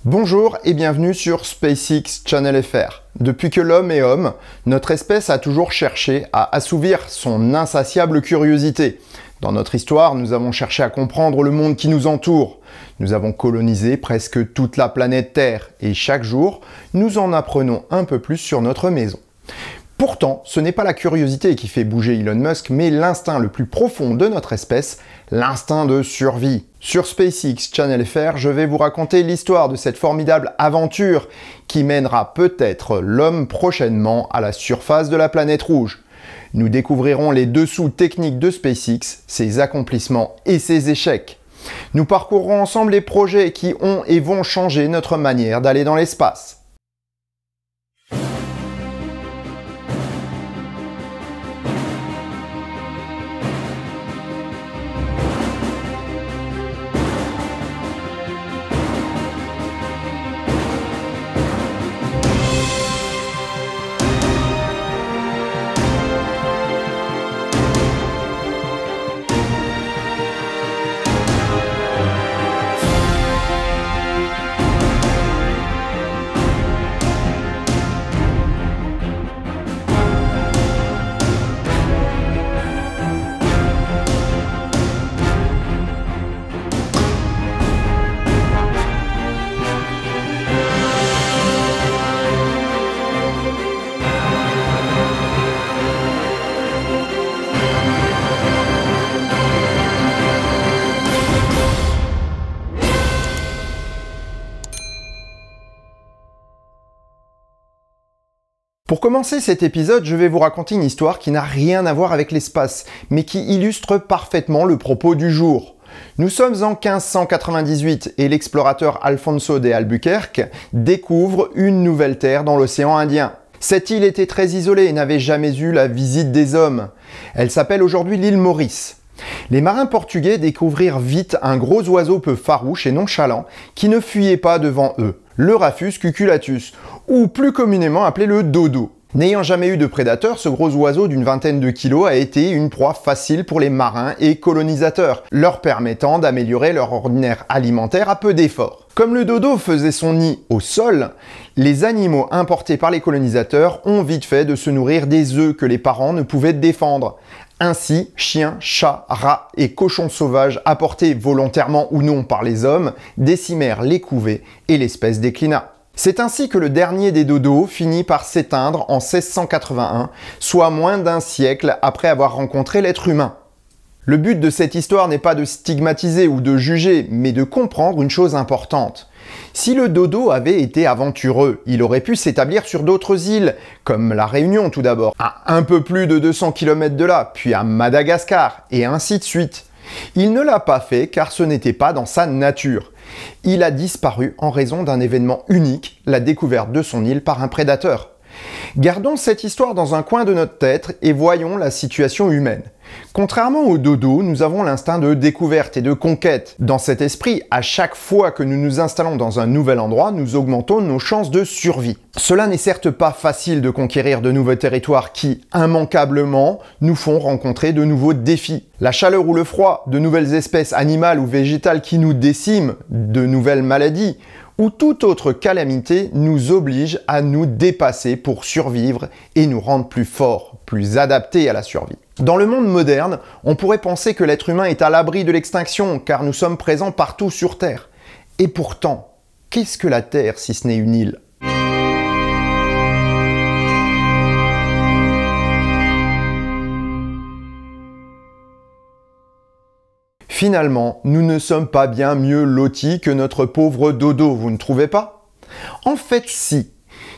Bonjour et bienvenue sur SpaceX Channel FR. Depuis que l'homme est homme, notre espèce a toujours cherché à assouvir son insatiable curiosité. Dans notre histoire, nous avons cherché à comprendre le monde qui nous entoure. Nous avons colonisé presque toute la planète Terre et chaque jour, nous en apprenons un peu plus sur notre maison. Pourtant, ce n'est pas la curiosité qui fait bouger Elon Musk, mais l'instinct le plus profond de notre espèce, l'instinct de survie. Sur SpaceX Channel FR, je vais vous raconter l'histoire de cette formidable aventure qui mènera peut-être l'homme prochainement à la surface de la planète rouge. Nous découvrirons les dessous techniques de SpaceX, ses accomplissements et ses échecs. Nous parcourrons ensemble les projets qui ont et vont changer notre manière d'aller dans l'espace. Pour commencer cet épisode, je vais vous raconter une histoire qui n'a rien à voir avec l'espace, mais qui illustre parfaitement le propos du jour. Nous sommes en 1598 et l'explorateur Alfonso de Albuquerque découvre une nouvelle terre dans l'océan Indien. Cette île était très isolée et n'avait jamais eu la visite des hommes. Elle s'appelle aujourd'hui l'île Maurice. Les marins portugais découvrirent vite un gros oiseau peu farouche et nonchalant qui ne fuyait pas devant eux, le Raphus cuculatus, ou plus communément appelé le dodo. N'ayant jamais eu de prédateur, ce gros oiseau d'une vingtaine de kilos a été une proie facile pour les marins et colonisateurs, leur permettant d'améliorer leur ordinaire alimentaire à peu d'efforts. Comme le dodo faisait son nid au sol, les animaux importés par les colonisateurs ont vite fait de se nourrir des œufs que les parents ne pouvaient défendre. Ainsi, chiens, chats, rats et cochons sauvages apportés volontairement ou non par les hommes décimèrent les couvées et l'espèce déclina. C'est ainsi que le dernier des dodos finit par s'éteindre en 1681, soit moins d'un siècle après avoir rencontré l'être humain. Le but de cette histoire n'est pas de stigmatiser ou de juger, mais de comprendre une chose importante. Si le dodo avait été aventureux, il aurait pu s'établir sur d'autres îles, comme la Réunion tout d'abord, à un peu plus de 200 km de là, puis à Madagascar, et ainsi de suite. Il ne l'a pas fait car ce n'était pas dans sa nature. Il a disparu en raison d'un événement unique, la découverte de son île par un prédateur. Gardons cette histoire dans un coin de notre tête et voyons la situation humaine. Contrairement au dodo, nous avons l'instinct de découverte et de conquête. Dans cet esprit, à chaque fois que nous nous installons dans un nouvel endroit, nous augmentons nos chances de survie. Cela n'est certes pas facile de conquérir de nouveaux territoires qui, immanquablement, nous font rencontrer de nouveaux défis. La chaleur ou le froid, de nouvelles espèces animales ou végétales qui nous déciment, de nouvelles maladies, ou toute autre calamité nous oblige à nous dépasser pour survivre et nous rendre plus forts, plus adaptés à la survie. Dans le monde moderne, on pourrait penser que l'être humain est à l'abri de l'extinction car nous sommes présents partout sur Terre. Et pourtant, qu'est-ce que la Terre si ce n'est une île ? Finalement, nous ne sommes pas bien mieux lotis que notre pauvre dodo, vous ne trouvez pas? En fait, si.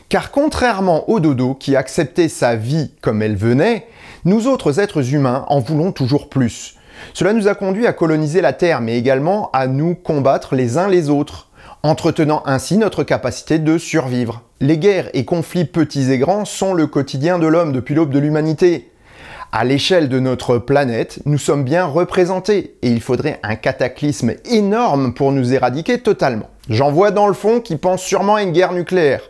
Car contrairement au dodo qui acceptait sa vie comme elle venait, nous autres êtres humains en voulons toujours plus. Cela nous a conduit à coloniser la Terre, mais également à nous combattre les uns les autres, entretenant ainsi notre capacité de survivre. Les guerres et conflits petits et grands sont le quotidien de l'homme depuis l'aube de l'humanité. À l'échelle de notre planète, nous sommes bien représentés et il faudrait un cataclysme énorme pour nous éradiquer totalement. J'en vois dans le fond qui pensent sûrement à une guerre nucléaire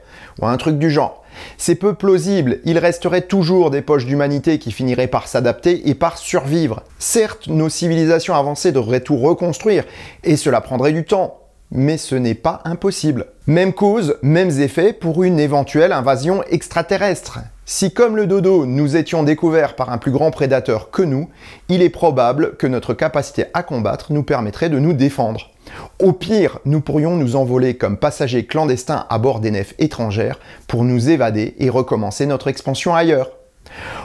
ou à un truc du genre. C'est peu plausible, il resterait toujours des poches d'humanité qui finiraient par s'adapter et par survivre. Certes, nos civilisations avancées devraient tout reconstruire, et cela prendrait du temps. mais ce n'est pas impossible. Même cause, mêmes effets pour une éventuelle invasion extraterrestre. Si comme le dodo, nous étions découverts par un plus grand prédateur que nous, il est probable que notre capacité à combattre nous permettrait de nous défendre. Au pire, nous pourrions nous envoler comme passagers clandestins à bord des nefs étrangères pour nous évader et recommencer notre expansion ailleurs.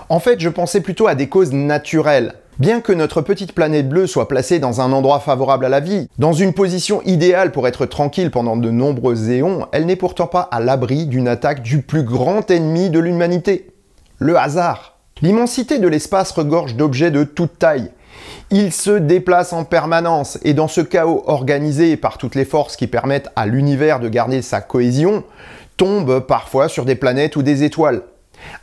En fait, je pensais plutôt à des causes naturelles. Bien que notre petite planète bleue soit placée dans un endroit favorable à la vie, dans une position idéale pour être tranquille pendant de nombreux éons, elle n'est pourtant pas à l'abri d'une attaque du plus grand ennemi de l'humanité, le hasard. L'immensité de l'espace regorge d'objets de toute taille. Ils se déplacent en permanence et dans ce chaos organisé par toutes les forces qui permettent à l'univers de garder sa cohésion, tombent parfois sur des planètes ou des étoiles.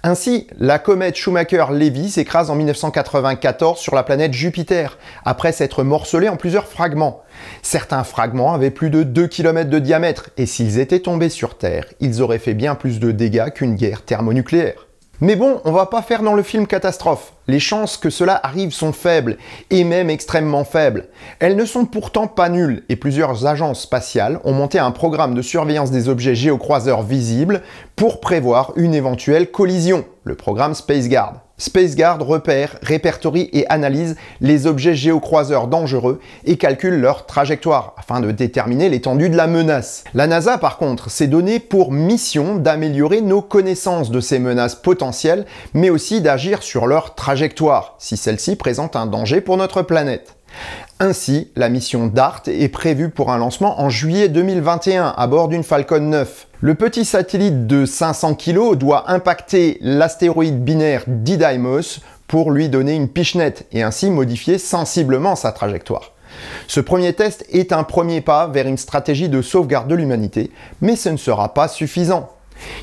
Ainsi, la comète Schumacher-Levy s'écrase en 1994 sur la planète Jupiter, après s'être morcelée en plusieurs fragments. Certains fragments avaient plus de 2 km de diamètre, et s'ils étaient tombés sur Terre, ils auraient fait bien plus de dégâts qu'une guerre thermonucléaire. Mais bon, on va pas faire dans le film catastrophe. Les chances que cela arrive sont faibles, et même extrêmement faibles. Elles ne sont pourtant pas nulles, et plusieurs agences spatiales ont monté un programme de surveillance des objets géocroiseurs visibles pour prévoir une éventuelle collision, le programme SpaceGuard. SpaceGuard repère, répertorie et analyse les objets géocroiseurs dangereux et calcule leur trajectoire afin de déterminer l'étendue de la menace. La NASA, par contre, s'est donné pour mission d'améliorer nos connaissances de ces menaces potentielles, mais aussi d'agir sur leur trajectoire, si celle-ci présente un danger pour notre planète. Ainsi, la mission DART est prévue pour un lancement en juillet 2021 à bord d'une Falcon 9. Le petit satellite de 500 kg doit impacter l'astéroïde binaire Didymos pour lui donner une pichenette et ainsi modifier sensiblement sa trajectoire. Ce premier test est un premier pas vers une stratégie de sauvegarde de l'humanité, mais ce ne sera pas suffisant.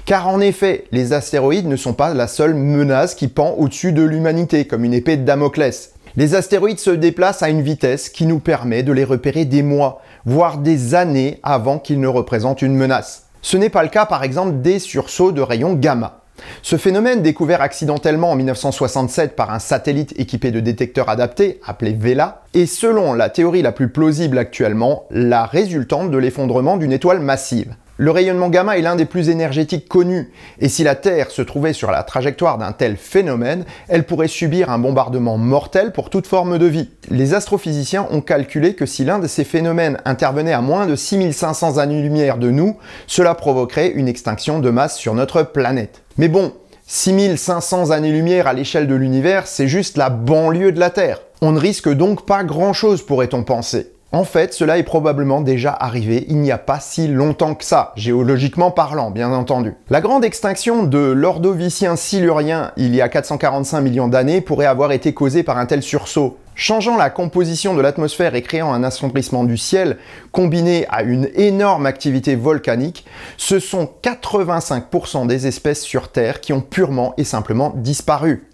Car en effet, les astéroïdes ne sont pas la seule menace qui pend au-dessus de l'humanité, comme une épée de Damoclès. Les astéroïdes se déplacent à une vitesse qui nous permet de les repérer des mois, voire des années avant qu'ils ne représentent une menace. Ce n'est pas le cas par exemple des sursauts de rayons gamma. Ce phénomène, découvert accidentellement en 1967 par un satellite équipé de détecteurs adaptés, appelé VELA, est selon la théorie la plus plausible actuellement, la résultante de l'effondrement d'une étoile massive. Le rayonnement gamma est l'un des plus énergétiques connus, et si la Terre se trouvait sur la trajectoire d'un tel phénomène, elle pourrait subir un bombardement mortel pour toute forme de vie. Les astrophysiciens ont calculé que si l'un de ces phénomènes intervenait à moins de 6500 années-lumière de nous, cela provoquerait une extinction de masse sur notre planète. Mais bon, 6500 années-lumière à l'échelle de l'univers, c'est juste la banlieue de la Terre. On ne risque donc pas grand-chose, pourrait-on penser. En fait, cela est probablement déjà arrivé il n'y a pas si longtemps que ça, géologiquement parlant, bien entendu. La grande extinction de l'Ordovicien silurien il y a 445 millions d'années pourrait avoir été causée par un tel sursaut. Changeant la composition de l'atmosphère et créant un assombrissement du ciel, combiné à une énorme activité volcanique, ce sont 85% des espèces sur Terre qui ont purement et simplement disparu.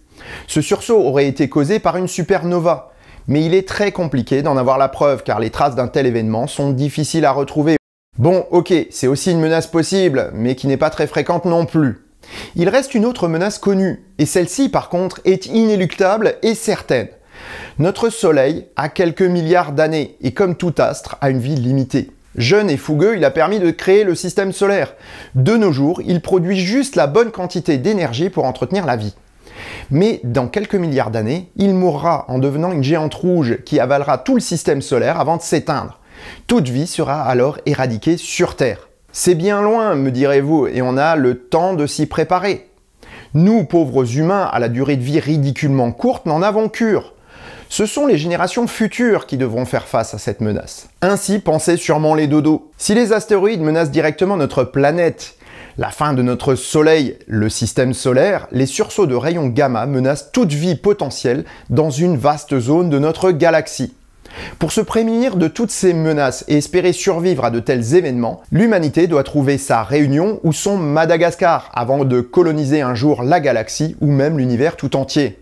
Ce sursaut aurait été causé par une supernova. Mais il est très compliqué d'en avoir la preuve car les traces d'un tel événement sont difficiles à retrouver. Bon, ok, c'est aussi une menace possible, mais qui n'est pas très fréquente non plus. Il reste une autre menace connue, et celle-ci par contre est inéluctable et certaine. Notre Soleil a quelques milliards d'années, et comme tout astre, a une vie limitée. Jeune et fougueux, il a permis de créer le système solaire. De nos jours, il produit juste la bonne quantité d'énergie pour entretenir la vie. Mais dans quelques milliards d'années, il mourra en devenant une géante rouge qui avalera tout le système solaire avant de s'éteindre. Toute vie sera alors éradiquée sur Terre. C'est bien loin, me direz-vous, et on a le temps de s'y préparer. Nous, pauvres humains, à la durée de vie ridiculement courte, n'en avons cure. Ce sont les générations futures qui devront faire face à cette menace. Ainsi pensaient sûrement les dodos. Si les astéroïdes menacent directement notre planète, la fin de notre Soleil, le système solaire, les sursauts de rayons gamma menacent toute vie potentielle dans une vaste zone de notre galaxie. Pour se prémunir de toutes ces menaces et espérer survivre à de tels événements, l'humanité doit trouver sa Réunion ou son Madagascar avant de coloniser un jour la galaxie ou même l'univers tout entier.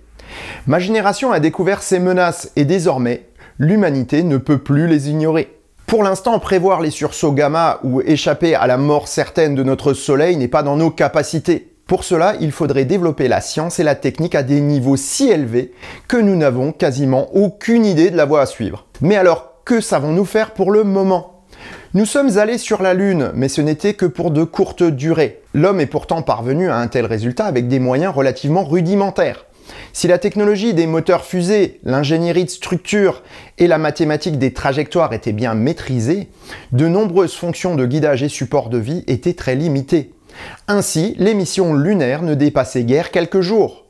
Ma génération a découvert ces menaces et désormais, l'humanité ne peut plus les ignorer. Pour l'instant, prévoir les sursauts gamma ou échapper à la mort certaine de notre Soleil n'est pas dans nos capacités. Pour cela, il faudrait développer la science et la technique à des niveaux si élevés que nous n'avons quasiment aucune idée de la voie à suivre. Mais alors, que savons-nous faire pour le moment ? Nous sommes allés sur la Lune, mais ce n'était que pour de courtes durées. L'homme est pourtant parvenu à un tel résultat avec des moyens relativement rudimentaires. Si la technologie des moteurs fusées, l'ingénierie de structure et la mathématique des trajectoires étaient bien maîtrisées, de nombreuses fonctions de guidage et support de vie étaient très limitées. Ainsi, les missions lunaires ne dépassaient guère quelques jours.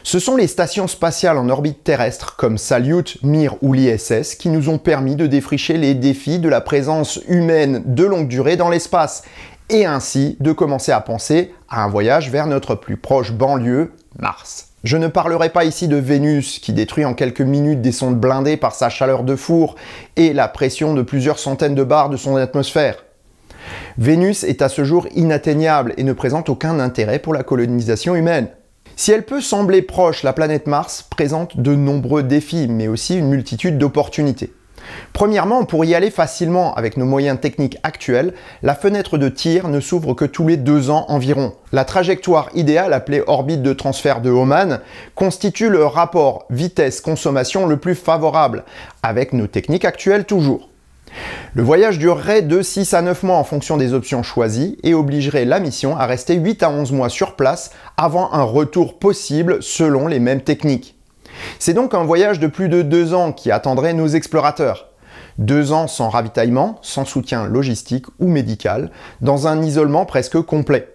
Ce sont les stations spatiales en orbite terrestre comme Salyut, Mir ou l'ISS qui nous ont permis de défricher les défis de la présence humaine de longue durée dans l'espace et ainsi de commencer à penser à un voyage vers notre plus proche banlieue, Mars. Je ne parlerai pas ici de Vénus qui détruit en quelques minutes des sondes blindées par sa chaleur de four et la pression de plusieurs centaines de bars de son atmosphère. Vénus est à ce jour inatteignable et ne présente aucun intérêt pour la colonisation humaine. Si elle peut sembler proche, la planète Mars présente de nombreux défis, mais aussi une multitude d'opportunités. Premièrement, pour y aller facilement avec nos moyens techniques actuels, la fenêtre de tir ne s'ouvre que tous les 2 ans environ. La trajectoire idéale, appelée orbite de transfert de Hohmann, constitue le rapport vitesse-consommation le plus favorable, avec nos techniques actuelles toujours. Le voyage durerait de 6 à 9 mois en fonction des options choisies et obligerait la mission à rester 8 à 11 mois sur place avant un retour possible selon les mêmes techniques. C'est donc un voyage de plus de 2 ans qui attendrait nos explorateurs. 2 ans sans ravitaillement, sans soutien logistique ou médical, dans un isolement presque complet.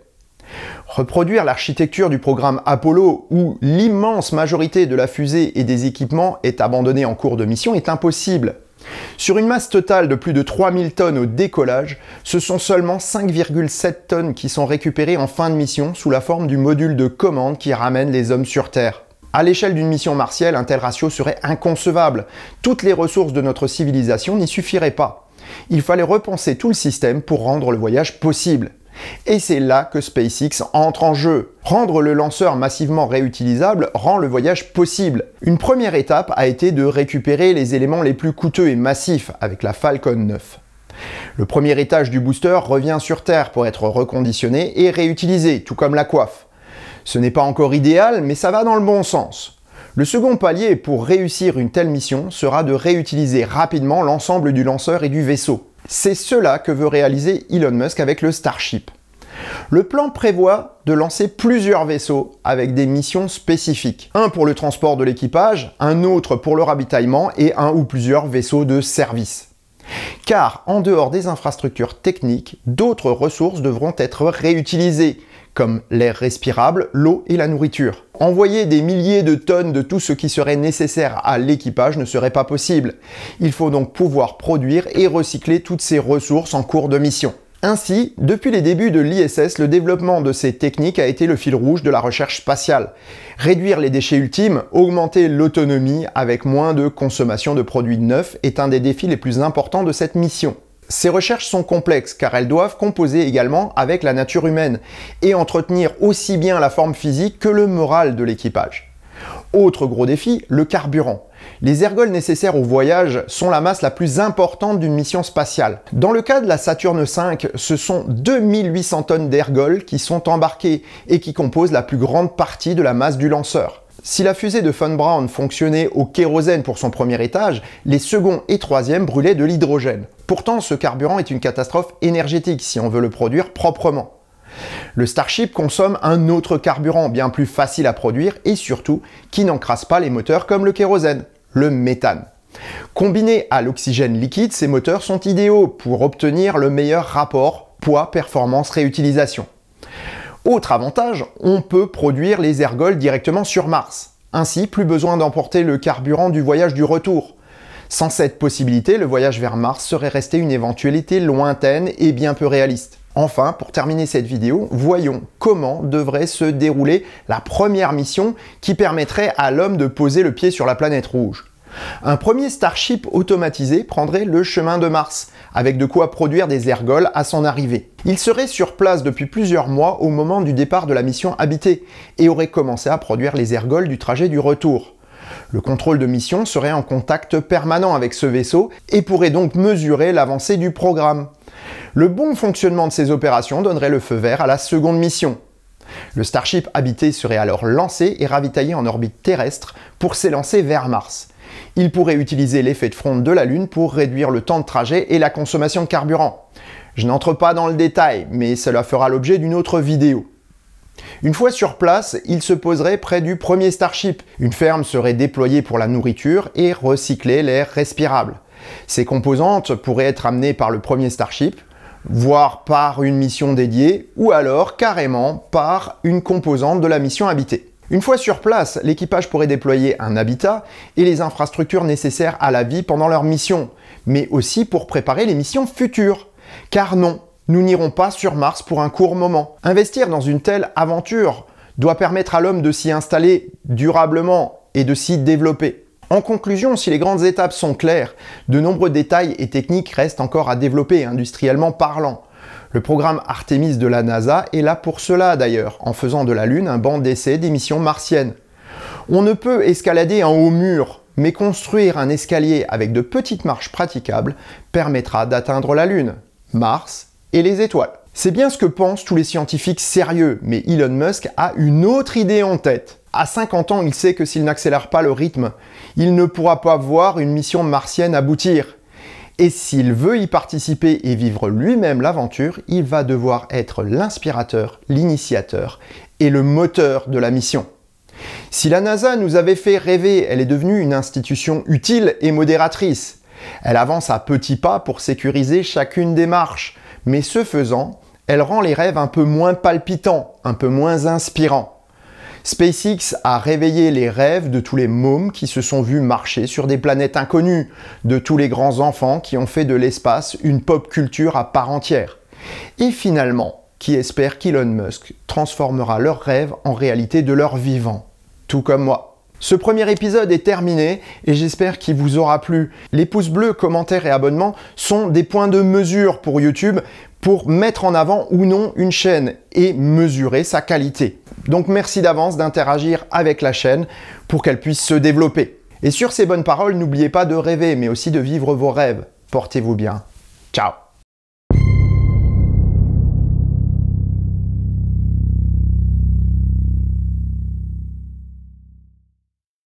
Reproduire l'architecture du programme Apollo où l'immense majorité de la fusée et des équipements est abandonnée en cours de mission est impossible. Sur une masse totale de plus de 3000 tonnes au décollage, ce sont seulement 5,7 tonnes qui sont récupérées en fin de mission sous la forme du module de commande qui ramène les hommes sur Terre. À l'échelle d'une mission martienne, un tel ratio serait inconcevable. Toutes les ressources de notre civilisation n'y suffiraient pas. Il fallait repenser tout le système pour rendre le voyage possible. Et c'est là que SpaceX entre en jeu. Rendre le lanceur massivement réutilisable rend le voyage possible. Une première étape a été de récupérer les éléments les plus coûteux et massifs avec la Falcon 9. Le premier étage du booster revient sur Terre pour être reconditionné et réutilisé, tout comme la coiffe. Ce n'est pas encore idéal, mais ça va dans le bon sens. Le second palier pour réussir une telle mission sera de réutiliser rapidement l'ensemble du lanceur et du vaisseau. C'est cela que veut réaliser Elon Musk avec le Starship. Le plan prévoit de lancer plusieurs vaisseaux avec des missions spécifiques. Un pour le transport de l'équipage, un autre pour le ravitaillement et un ou plusieurs vaisseaux de service. Car en dehors des infrastructures techniques, d'autres ressources devront être réutilisées, comme l'air respirable, l'eau et la nourriture. Envoyer des milliers de tonnes de tout ce qui serait nécessaire à l'équipage ne serait pas possible. Il faut donc pouvoir produire et recycler toutes ces ressources en cours de mission. Ainsi, depuis les débuts de l'ISS, le développement de ces techniques a été le fil rouge de la recherche spatiale. Réduire les déchets ultimes, augmenter l'autonomie avec moins de consommation de produits neufs est un des défis les plus importants de cette mission. Ces recherches sont complexes car elles doivent composer également avec la nature humaine et entretenir aussi bien la forme physique que le moral de l'équipage. Autre gros défi, le carburant. Les ergols nécessaires au voyage sont la masse la plus importante d'une mission spatiale. Dans le cas de la Saturn V, ce sont 2800 tonnes d'ergols qui sont embarqués et qui composent la plus grande partie de la masse du lanceur. Si la fusée de Von Braun fonctionnait au kérosène pour son premier étage, les second et troisième brûlaient de l'hydrogène. Pourtant, ce carburant est une catastrophe énergétique si on veut le produire proprement. Le Starship consomme un autre carburant bien plus facile à produire et surtout qui n'encrasse pas les moteurs comme le kérosène, le méthane. Combinés à l'oxygène liquide, ces moteurs sont idéaux pour obtenir le meilleur rapport poids-performance-réutilisation. Autre avantage, on peut produire les ergols directement sur Mars. Ainsi, plus besoin d'emporter le carburant du voyage du retour. Sans cette possibilité, le voyage vers Mars serait resté une éventualité lointaine et bien peu réaliste. Enfin, pour terminer cette vidéo, voyons comment devrait se dérouler la première mission qui permettrait à l'homme de poser le pied sur la planète rouge. Un premier Starship automatisé prendrait le chemin de Mars, avec de quoi produire des ergols à son arrivée. Il serait sur place depuis plusieurs mois au moment du départ de la mission habitée, et aurait commencé à produire les ergols du trajet du retour. Le contrôle de mission serait en contact permanent avec ce vaisseau, et pourrait donc mesurer l'avancée du programme. Le bon fonctionnement de ces opérations donnerait le feu vert à la seconde mission. Le Starship habité serait alors lancé et ravitaillé en orbite terrestre pour s'élancer vers Mars. Il pourrait utiliser l'effet de fronde de la Lune pour réduire le temps de trajet et la consommation de carburant. Je n'entre pas dans le détail, mais cela fera l'objet d'une autre vidéo. Une fois sur place, il se poserait près du premier Starship. Une ferme serait déployée pour la nourriture et recycler l'air respirable. Ces composantes pourraient être amenées par le premier Starship, voire par une mission dédiée, ou alors carrément par une composante de la mission habitée. Une fois sur place, l'équipage pourrait déployer un habitat et les infrastructures nécessaires à la vie pendant leur mission, mais aussi pour préparer les missions futures. Car non, nous n'irons pas sur Mars pour un court moment. Investir dans une telle aventure doit permettre à l'homme de s'y installer durablement et de s'y développer. En conclusion, si les grandes étapes sont claires, de nombreux détails et techniques restent encore à développer, industriellement parlant. Le programme Artemis de la NASA est là pour cela d'ailleurs, en faisant de la Lune un banc d'essai des missions martiennes. On ne peut escalader un haut mur, mais construire un escalier avec de petites marches praticables permettra d'atteindre la Lune, Mars et les étoiles. C'est bien ce que pensent tous les scientifiques sérieux, mais Elon Musk a une autre idée en tête. À 50 ans, il sait que s'il n'accélère pas le rythme, il ne pourra pas voir une mission martienne aboutir. Et s'il veut y participer et vivre lui-même l'aventure, il va devoir être l'inspirateur, l'initiateur et le moteur de la mission. Si la NASA nous avait fait rêver, elle est devenue une institution utile et modératrice. Elle avance à petits pas pour sécuriser chacune des marches, mais ce faisant, elle rend les rêves un peu moins palpitants, un peu moins inspirants. SpaceX a réveillé les rêves de tous les mômes qui se sont vus marcher sur des planètes inconnues, de tous les grands enfants qui ont fait de l'espace une pop culture à part entière. Et finalement, qui espèrent qu'Elon Musk transformera leurs rêves en réalité de leur vivant, tout comme moi. Ce premier épisode est terminé et j'espère qu'il vous aura plu. Les pouces bleus, commentaires et abonnements sont des points de mesure pour YouTube pour mettre en avant ou non une chaîne et mesurer sa qualité. Donc merci d'avance d'interagir avec la chaîne pour qu'elle puisse se développer. Et sur ces bonnes paroles, n'oubliez pas de rêver mais aussi de vivre vos rêves. Portez-vous bien. Ciao.